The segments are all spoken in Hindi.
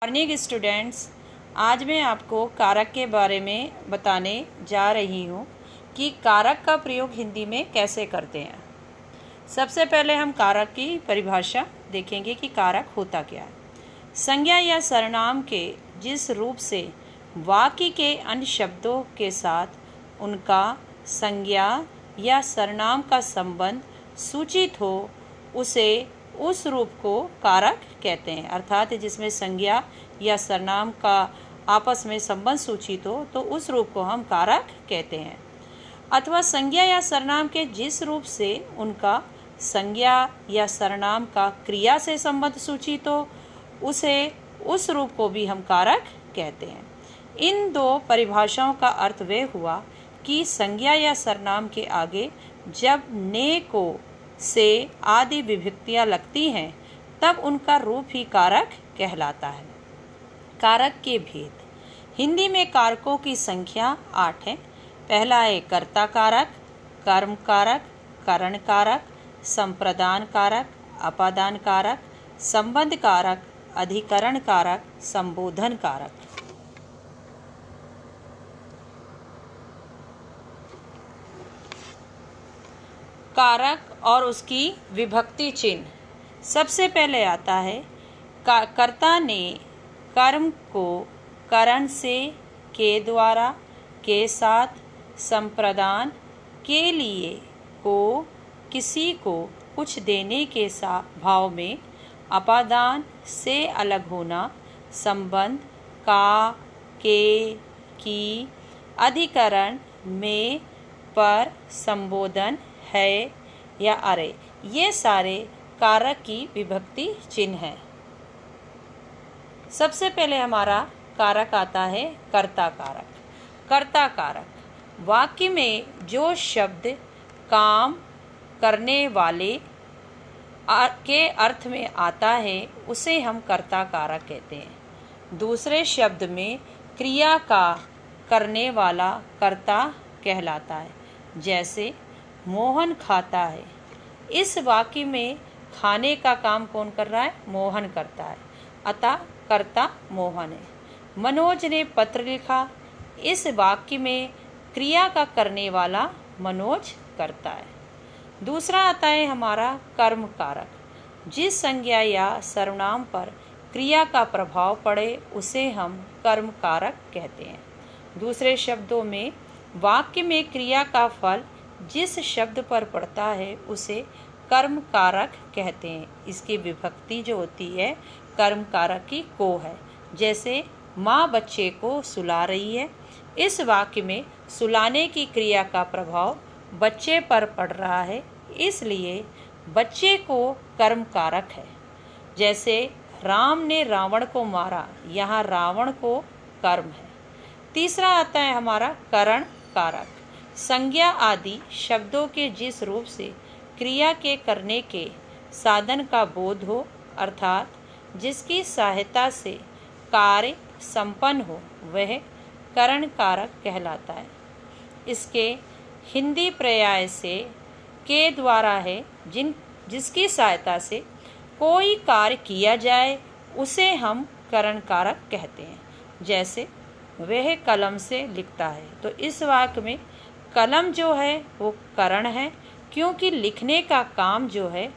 मॉर्निंग स्टूडेंट्स, आज मैं आपको कारक के बारे में बताने जा रही हूँ कि कारक का प्रयोग हिंदी में कैसे करते हैं। सबसे पहले हम कारक की परिभाषा देखेंगे कि कारक होता क्या है। संज्ञा या सर्वनाम के जिस रूप से वाक्य के अन्य शब्दों के साथ उनका संज्ञा या सर्वनाम का संबंध सूचित हो उसे उस रूप को कारक कहते हैं। अर्थात जिसमें संज्ञा या सर्वनाम का आपस में संबंध सूचित हो तो उस रूप को हम कारक कहते हैं। अथवा संज्ञा या सर्वनाम के जिस रूप से उनका संज्ञा या सर्वनाम का क्रिया से संबंध सूचित हो उसे उस रूप को भी हम कारक कहते हैं। इन दो परिभाषाओं का अर्थ वे हुआ कि संज्ञा या सर्वनाम के आगे जब ने को से आदि विभक्तियां लगती हैं तब उनका रूप ही कारक कहलाता है। कारक के भेद। हिंदी में कारकों की संख्या 8 है। पहला है कर्ता कारक, कर्म कारक, करण कारक, संप्रदान कारक, अपादान कारक, संबंध कारक, अधिकरण कारक, संबोधन कारक। कारक और उसकी विभक्ति चिन्ह। सबसे पहले आता है कर्ता ने कर्म को करण से, के द्वारा, के साथ, संप्रदान के लिए, को, किसी को कुछ देने के भाव में, अपादान से अलग होना, संबंध का, के, की, अधिकरण में, पर, संबोधन है या अरे, ये सारे कारक की विभक्ति चिन्ह हैं। सबसे पहले हमारा कारक आता है कर्ता कारक। कर्ता कारक वाक्य में जो शब्द काम करने वाले के अर्थ में आता है उसे हम कर्ता कारक कहते हैं। दूसरे शब्द में क्रिया का करने वाला कर्ता कहलाता है। जैसे मोहन खाता है, इस वाक्य में खाने का काम कौन कर रहा है? मोहन करता है, अतः कर्ता मोहन है। मनोज ने पत्र लिखा, इस वाक्य में क्रिया का करने वाला मनोज करता है। दूसरा आता है हमारा कर्म कारक। जिस संज्ञा या सर्वनाम पर क्रिया का प्रभाव पड़े उसे हम कर्म कारक कहते हैं। दूसरे शब्दों में वाक्य में क्रिया का फल जिस शब्द पर पड़ता है उसे कर्म कारक कहते हैं। इसकी विभक्ति जो होती है कर्म कारक की को है। जैसे माँ बच्चे को सुला रही है, इस वाक्य में सुलाने की क्रिया का प्रभाव बच्चे पर पड़ रहा है, इसलिए बच्चे को कर्म कारक है। जैसे राम ने रावण को मारा, यहाँ रावण को कर्म है। तीसरा आता है हमारा करण कारक। संज्ञा आदि शब्दों के जिस रूप से क्रिया के करने के साधन का बोध हो, अर्थात जिसकी सहायता से कार्य संपन्न हो, वह करण कारक कहलाता है। इसके हिंदी पर्याय से के द्वारा है, जिसकी सहायता से कोई कार्य किया जाए उसे हम करण कारक कहते हैं। जैसे वह कलम से लिखता है, तो इस वाक्य में कलम जो है वो करण है, क्योंकि लिखने का काम जो है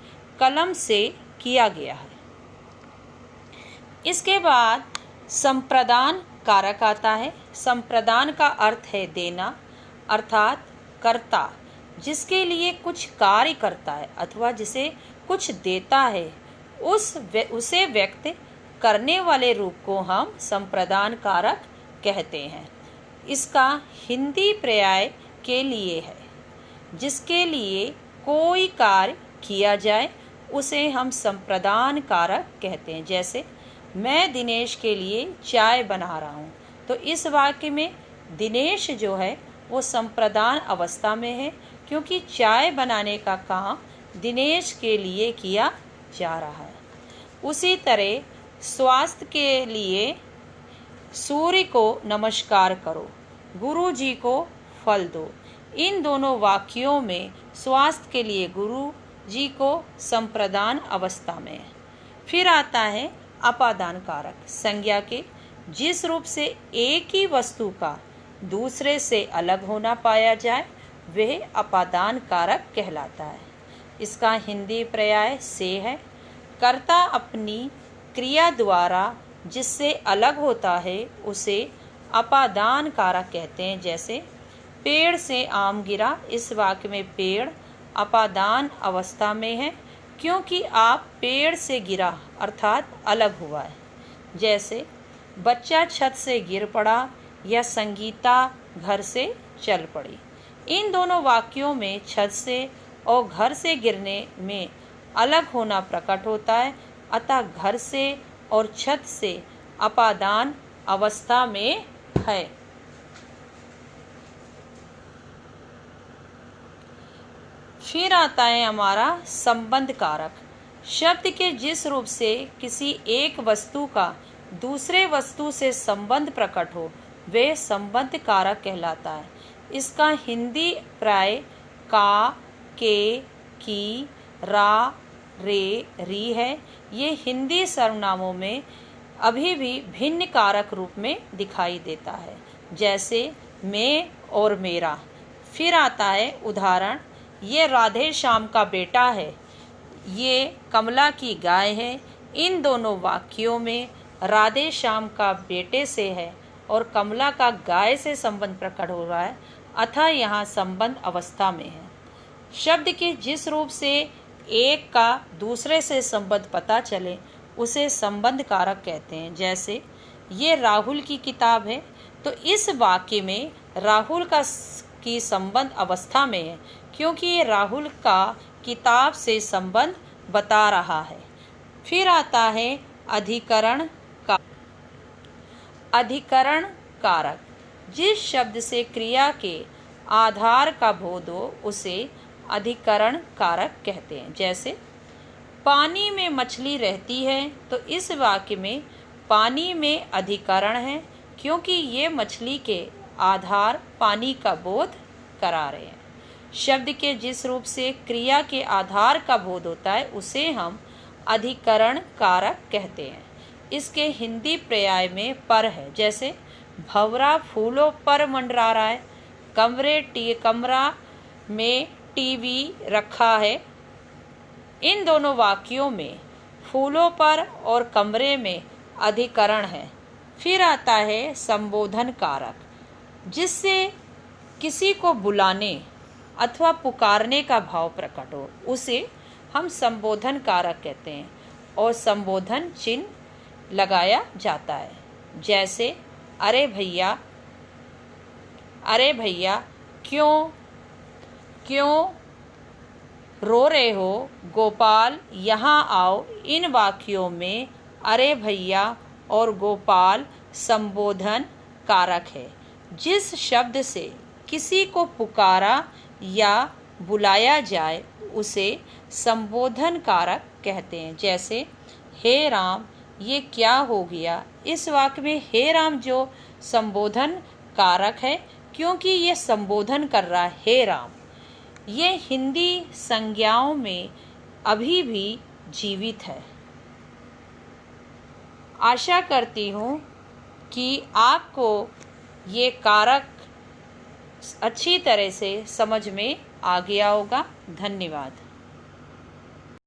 कलम से किया गया है। इसके बाद संप्रदान कारक आता है। संप्रदान का अर्थ है देना, अर्थात कर्ता जिसके लिए कुछ कार्य करता है अथवा जिसे कुछ देता है उसे व्यक्त करने वाले रूप को हम संप्रदान कारक कहते हैं। इसका हिंदी पर्याय के लिए है, जिसके लिए कोई कार्य किया जाए उसे हम संप्रदान कारक कहते हैं। जैसे मैं दिनेश के लिए चाय बना रहा हूँ, तो इस वाक्य में दिनेश जो है वो संप्रदान अवस्था में है, क्योंकि चाय बनाने का काम दिनेश के लिए किया जा रहा है। उसी तरह स्वास्थ्य के लिए सूर्य को नमस्कार करो, गुरु जी को फल दो। इन दोनों वाक्यों में स्वास्थ्य के लिए गुरु जी को संप्रदान अवस्था में है। फिर आता है अपादान कारक। संज्ञा के जिस रूप से एक ही वस्तु का दूसरे से अलग होना पाया जाए वह अपादान कारक कहलाता है। इसका हिंदी पर्याय से है। कर्ता अपनी क्रिया द्वारा जिससे अलग होता है उसे अपादान कारक कहते हैं। जैसे पेड़ से आम गिरा, इस वाक्य में पेड़ अपादान अवस्था में है क्योंकि आप पेड़ से गिरा अर्थात अलग हुआ है। जैसे बच्चा छत से गिर पड़ा या संगीता घर से चल पड़ी। इन दोनों वाक्यों में छत से और घर से गिरने में अलग होना प्रकट होता है, अतः घर से और छत से अपादान अवस्था में है। फिर आता है हमारा संबंध कारक। शब्द के जिस रूप से किसी एक वस्तु का दूसरे वस्तु से संबंध प्रकट हो वे संबंध कारक कहलाता है। इसका हिंदी पर्याय का, के, की, रा, रे, री है। ये हिंदी सर्वनामों में अभी भी भिन्न कारक रूप में दिखाई देता है, जैसे मैं और मेरा। फिर आता है उदाहरण, ये राधे श्याम का बेटा है, ये कमला की गाय है। इन दोनों वाक्यों में राधे श्याम का बेटे से है और कमला का गाय से संबंध प्रकट हो रहा है, अतः यहाँ संबंध अवस्था में है। शब्द के जिस रूप से एक का दूसरे से संबंध पता चले उसे संबंध कारक कहते हैं। जैसे ये राहुल की किताब है, तो इस वाक्य में राहुल की संबंध अवस्था में है क्योंकि ये राहुल का किताब से संबंध बता रहा है। फिर आता है अधिकरण का। अधिकरण कारक जिस शब्द से क्रिया के आधार का बोध हो उसे अधिकरण कारक कहते हैं। जैसे पानी में मछली रहती है, तो इस वाक्य में पानी में अधिकरण है क्योंकि ये मछली के आधार पानी का बोध करा रहे हैं। शब्द के जिस रूप से क्रिया के आधार का बोध होता है उसे हम अधिकरण कारक कहते हैं। इसके हिंदी पर्याय में पर है। जैसे भंवरा फूलों पर मंडरा रहा है, कमरा में टीवी रखा है। इन दोनों वाक्यों में फूलों पर और कमरे में अधिकरण है। फिर आता है संबोधन कारक, जिससे किसी को बुलाने अथवा पुकारने का भाव प्रकट हो उसे हम संबोधन कारक कहते हैं और संबोधन चिन्ह लगाया जाता है। जैसे अरे भैया क्यों रो रहे हो, गोपाल यहाँ आओ। इन वाक्यों में अरे भैया और गोपाल संबोधन कारक है। जिस शब्द से किसी को पुकारा या बुलाया जाए उसे संबोधन कारक कहते हैं। जैसे हे राम ये क्या हो गया। इस वाक्य में हे राम जो संबोधन कारक है क्योंकि ये संबोधन कर रहा है हे राम। ये हिंदी संज्ञाओं में अभी भी जीवित है। आशा करती हूँ कि आपको ये कारक अच्छी तरह से समझ में आ गया होगा। धन्यवाद।